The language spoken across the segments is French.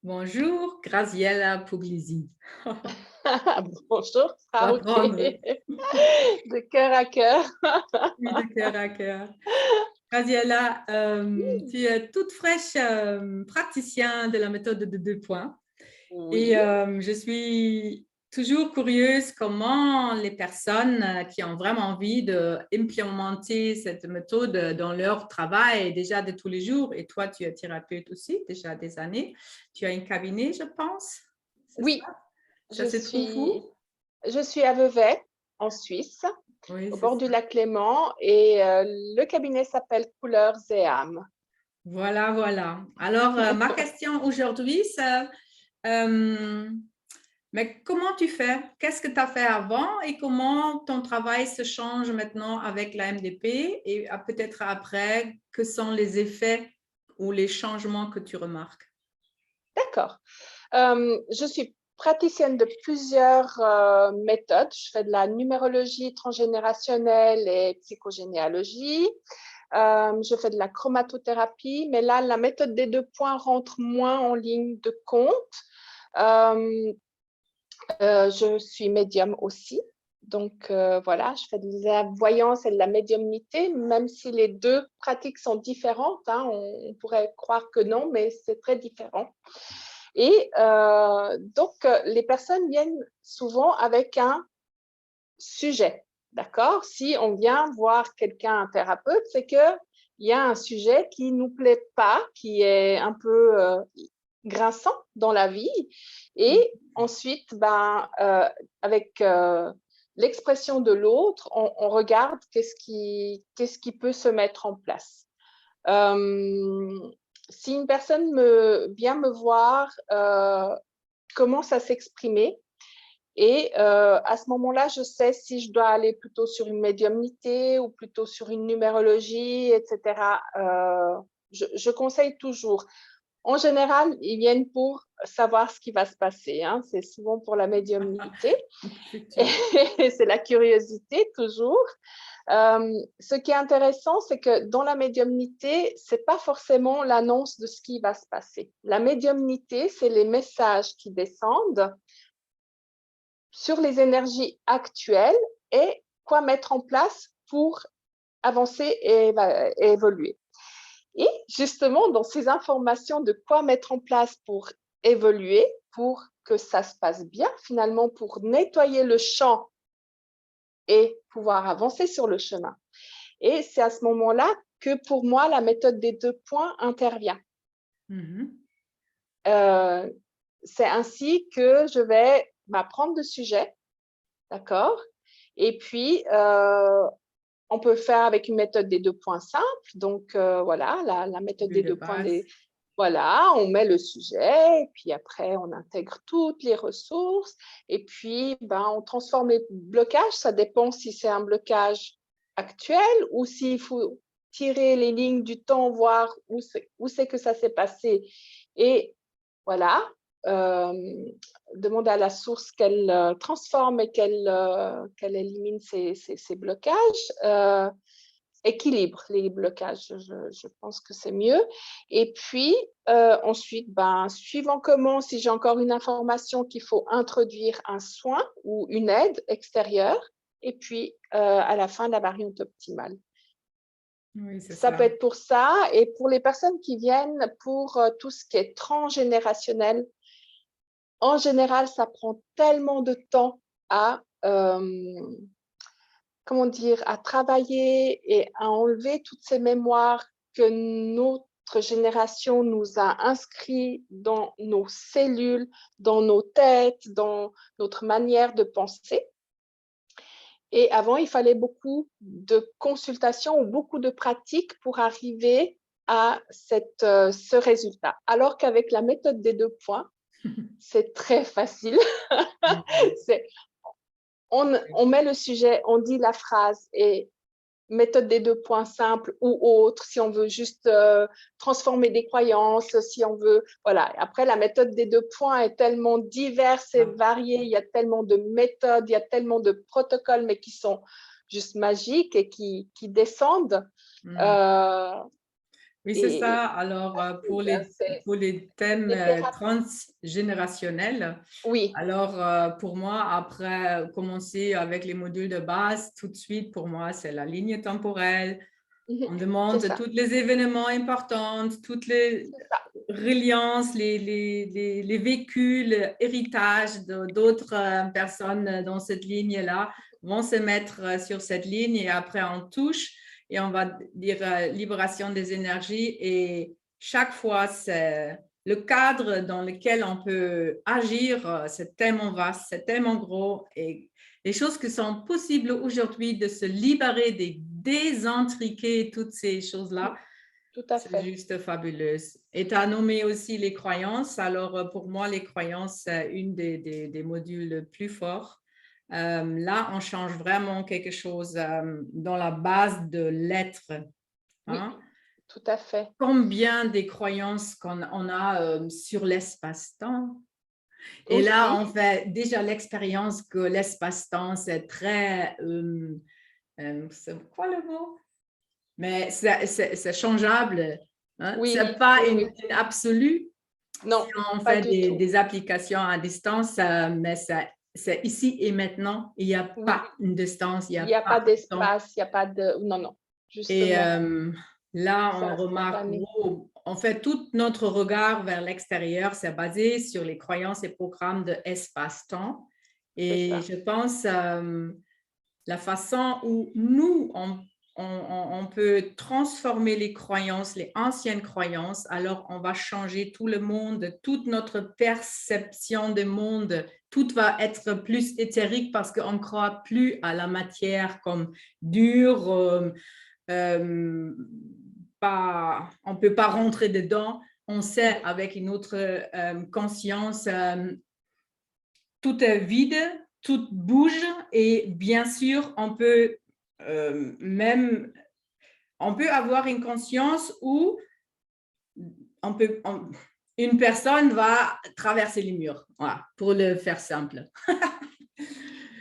Bonjour, Graziella Puglisi. Bonjour, On va Frauke, prendre, de cœur à cœur. oui, de cœur à cœur. Graziella, tu es toute fraîche praticien de la méthode de 2 points. Et Oui, je suis toujours curieuse comment les personnes qui ont vraiment envie d'implémenter cette méthode dans leur travail déjà de tous les jours, et toi, tu es thérapeute aussi, déjà des années. Tu as un cabinet, je pense, c'est ça? oui, Ça je se trouve où? suis, je suis à Vevey, en Suisse, Oui, au c'est bord ça. du lac Léman, et le cabinet s'appelle Couleurs et âmes. Voilà, voilà. Alors, ma question aujourd'hui, c'est, euh, mais comment tu fais? Qu'est-ce que tu as fait avant et comment ton travail se change maintenant avec la MDP et peut-être après, que sont les effets ou les changements que tu remarques? D'accord. Je suis praticienne de plusieurs méthodes. Je fais de la numérologie transgénérationnelle et psychogénéalogie. Je fais de la chromatothérapie, mais là, la méthode des 2 points rentre moins en ligne de compte. Je suis médium aussi. Donc, voilà, je fais de la voyance et de la médiumnité, même si les deux pratiques sont différentes. Hein, on pourrait croire que non, mais c'est très différent. Et donc, les personnes viennent souvent avec un sujet, d'accord? Si on vient voir quelqu'un, un thérapeute, c'est qu'il y a un sujet qui ne nous plaît pas, qui est un peu grinçant dans la vie. Et ensuite, avec l'expression de l'autre, on regarde qu'est-ce qui peut se mettre en place. Si une personne vient me voir, commence à s'exprimer, et à ce moment-là, je sais si je dois aller plutôt sur une médiumnité ou plutôt sur une numérologie, etc. Je conseille toujours. En général, ils viennent pour savoir ce qui va se passer. Hein. C'est souvent pour la médiumnité. Effectivement. Et c'est la curiosité toujours. Ce qui est intéressant, c'est que dans la médiumnité, ce n'est pas forcément l'annonce de ce qui va se passer. La médiumnité, c'est les messages qui descendent sur les énergies actuelles et quoi mettre en place pour avancer et évoluer. Et justement, dans ces informations de quoi mettre en place pour évoluer, pour que ça se passe bien, finalement, pour nettoyer le champ et pouvoir avancer sur le chemin. Et c'est à ce moment-là que pour moi, la méthode des 2 points intervient. Mhm. C'est ainsi que je vais prendre le sujet, d'accord? Et puis, on peut faire avec une méthode des 2 points simples. Donc, voilà, la méthode Oui, des de 2 points. base. Voilà, on met le sujet, et puis après, on intègre toutes les ressources. Et puis, on transforme les blocages. Ça dépend si c'est un blocage actuel ou s'il faut tirer les lignes du temps, voir où c'est que ça s'est passé. Et voilà, demander à la source qu'elle transforme et qu'elle élimine ces blocages. Équilibre les blocages, je pense que c'est mieux. Et puis, ensuite, suivant comment, si j'ai encore une information qu'il faut introduire un soin ou une aide extérieure, et puis à la fin, la variante optimale. Oui, c'est Ça ça. peut être pour ça. Et pour les personnes qui viennent pour tout ce qui est transgénérationnel, en général, ça prend tellement de temps à, comment dire, à travailler et à enlever toutes ces mémoires que notre génération nous a inscrits dans nos cellules, dans nos têtes, dans notre manière de penser. Et avant, il fallait beaucoup de consultations ou beaucoup de pratiques pour arriver à ce résultat. Alors qu'avec la méthode des 2 points, c'est très facile. On met le sujet, on dit la phrase et méthode des 2 points simples ou autre, si on veut juste transformer des croyances, si on veut, voilà. Après, la méthode des 2 points est tellement diverse et Ah. variée, il y a tellement de méthodes, il y a tellement de protocoles, mais qui sont juste magiques et qui descendent. Mm. Euh, Oui, c'est Et ça. Alors, c'est pour les thèmes des thérapies. transgénérationnels, Oui, alors pour moi, après commencer avec les modules de base, tout de suite, pour moi, c'est la ligne temporelle. mhm, On c'est demande ça, tous les événements importants, toutes les c'est ça. reliances, les vécus, l'héritage d'autres personnes dans cette ligne-là vont se mettre sur cette ligne et après on touche et on va dire libération des énergies et chaque fois c'est le cadre dans lequel on peut agir, c'est tellement vaste, c'est tellement gros et les choses qui sont possibles aujourd'hui de se libérer, de désintriquer toutes ces choses-là, Tout à c'est fait. juste fabuleux. Et tu as nommé aussi les croyances. Alors, pour moi, les croyances, c'est une des modules les plus forts. Là, on change vraiment quelque chose dans la base de l'être. Oui, Hein? tout à fait. Combien des croyances qu'on on a sur l'espace-temps? Et là, Aussi, on fait déjà l'expérience que l'espace-temps, c'est très... c'est quoi le mot? Mais c'est changeable. Hein? Ce oui, n'est pas oui, une, oui. une absolue si Non, on pas fait du tout. des applications à distance, mais c'est ici et maintenant. Il n'y a Oui, pas une distance, il n'y il a n'y a pas pas de temps. d'espace, il n'y a pas de... Non, non, Et justement, là, c'est on remarque, instantané. wow, en fait, tout notre regard vers l'extérieur, c'est basé sur les croyances et programmes de espace-temps. C'est Et ça. je pense la façon où nous, on peut transformer les croyances, les anciennes croyances, alors on va changer tout le monde, toute notre perception du monde, tout va être plus éthérique parce qu'on ne croit plus à la matière comme dure, on ne peut pas rentrer dedans. On sait avec une autre conscience, tout est vide, tout bouge et bien sûr, même on peut avoir une conscience où on peut, une personne va traverser les murs, voilà, pour le faire simple.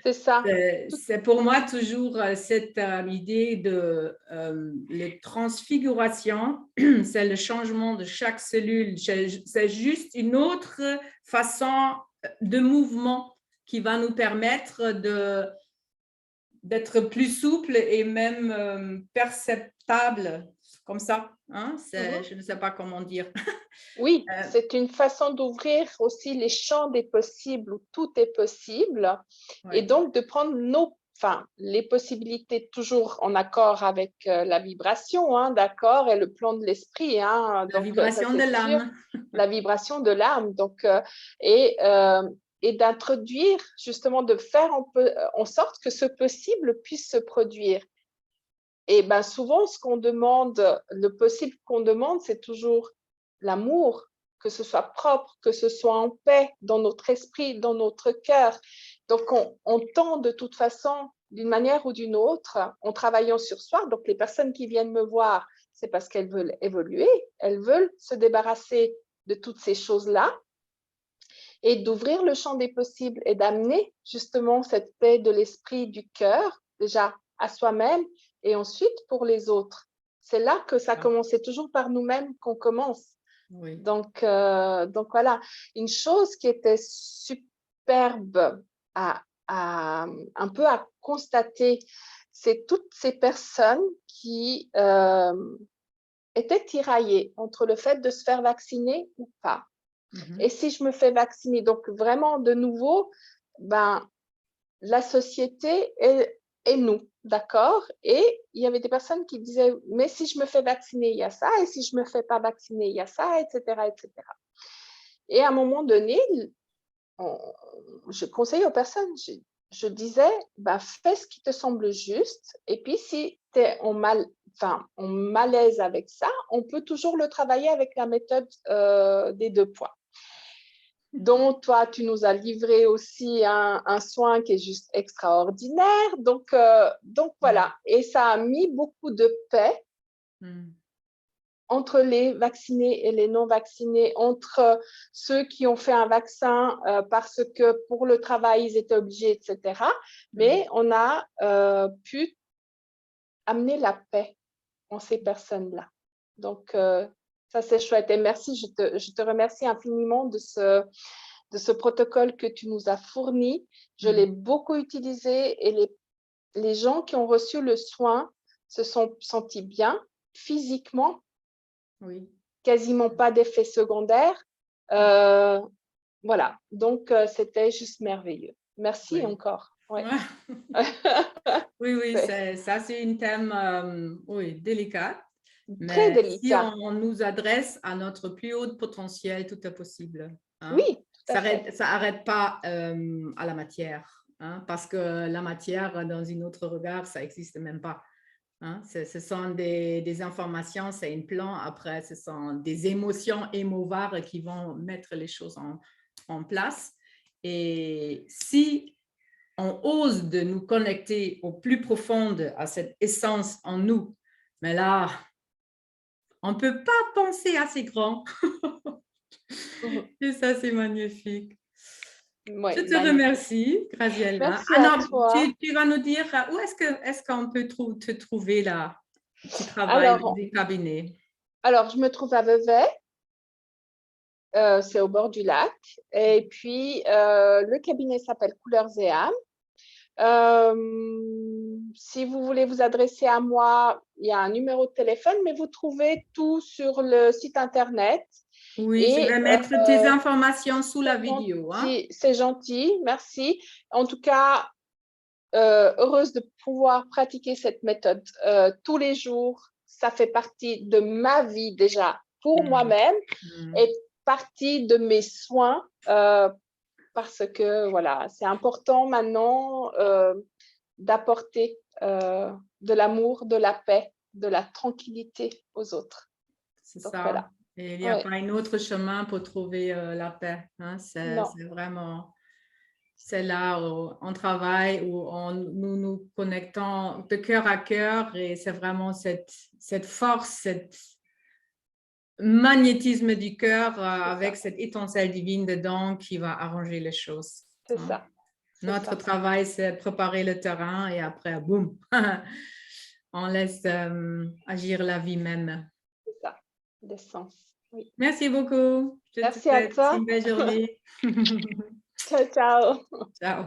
C'est ça. Tout- C'est pour moi toujours cette idée de la transfiguration, c'est le changement de chaque cellule, c'est juste une autre façon de mouvement qui va nous permettre d'être plus souple et même perceptable comme ça. Hein? Mhm. Je ne sais pas comment dire. Oui, c'est une façon d'ouvrir aussi les champs des possibles où tout est possible et Ouais. donc de prendre enfin, les possibilités toujours en accord avec la vibration, hein, d'accord, et le plan de l'esprit, hein, La donc ça vibration de c'est sûr, l'âme. la vibration de l'âme, donc et euh, et d'introduire justement de faire en sorte que ce possible puisse se produire. Et ben souvent, ce qu'on demande, le possible qu'on demande, c'est toujours l'amour, que ce soit propre, que ce soit en paix dans notre esprit, dans notre cœur. Donc, on tend de toute façon, d'une manière ou d'une autre, en travaillant sur soi. Donc, les personnes qui viennent me voir, c'est parce qu'elles veulent évoluer, elles veulent se débarrasser de toutes ces choses-là et d'ouvrir le champ des possibles et d'amener justement cette paix de l'esprit, du cœur, déjà à soi-même et ensuite pour les autres. C'est là que ça commence, c'est toujours par nous-mêmes qu'on commence. Oui. Donc voilà, une chose qui était superbe un peu à constater, c'est toutes ces personnes qui étaient tiraillées entre le fait de se faire vacciner ou pas. Et Mhm. si je me fais vacciner, donc vraiment de nouveau, ben, la société et nous, d'accord? Et il y avait des personnes qui disaient, mais si je me fais vacciner, il y a ça, et si je ne me fais pas vacciner, il y a ça, etc., etc. Et à un moment donné, on, je conseille aux personnes, je disais, ben, fais ce qui te semble juste, et puis si tu es en malaise avec ça, on peut toujours le travailler avec la méthode des 2 points. Dont toi, tu nous as livré aussi un soin qui est juste extraordinaire. Donc voilà, et ça a mis beaucoup de paix entre les vaccinés et les non vaccinés, entre ceux qui ont fait un vaccin parce que pour le travail, ils étaient obligés, etc. Mais on a pu amener la paix en ces personnes-là. Donc, ça, c'est chouette. Et merci, je te remercie infiniment de ce protocole que tu nous as fourni. Je l'ai beaucoup utilisé et les gens qui ont reçu le soin se sont sentis bien physiquement, quasiment pas d'effets secondaires. Voilà, donc c'était juste merveilleux. Merci encore. Ouais. Oui, ça c'est un thème délicat. Très Mais si délicat. on nous adresse à notre plus haut potentiel, tout est possible. Hein? Oui, tout à fait. Ça n'arrête pas à la matière, hein? Parce que la matière, dans un autre regard, ça n'existe même pas. Hein? Ce sont des informations, c'est un plan. Après, ce sont des émotions émouvantes qui vont mettre les choses en place. Et si on ose de nous connecter au plus profond à cette essence en nous, mais là, on ne peut pas penser assez grand. Et ça, c'est magnifique. Ouais, Je te remercie, Graziella. Merci à toi. Tu vas nous dire où est-ce qu'on peut te trouver là? Tu travailles dans des cabinets. Alors, je me trouve à Vevey. C'est au bord du lac. Et puis, le cabinet s'appelle Couleurs et âmes. Si vous voulez vous adresser à moi, il y a un numéro de téléphone, mais vous trouvez tout sur le site internet. Oui, je vais mettre tes informations sous la vidéo. Hein? C'est gentil, merci. En tout cas, heureuse de pouvoir pratiquer cette méthode tous les jours. Ça fait partie de ma vie déjà pour moi-même et partie de mes soins parce que voilà, c'est important maintenant d'apporter de l'amour, de la paix, de la tranquillité aux autres. C'est ça. Voilà. Et il n'y a pas un autre chemin pour trouver la paix. Hein? C'est vraiment, c'est là où on travaille, où nous nous connectons de cœur à cœur et c'est vraiment cette force, cette magnétisme du cœur avec cette étincelle divine dedans qui va arranger les choses. C'est ça. Notre travail, c'est préparer le terrain et après, boum, on laisse agir la vie même. C'est ça, l'essence. Oui. Merci beaucoup. Merci à toi. Une belle journée. Ciao, ciao. Ciao.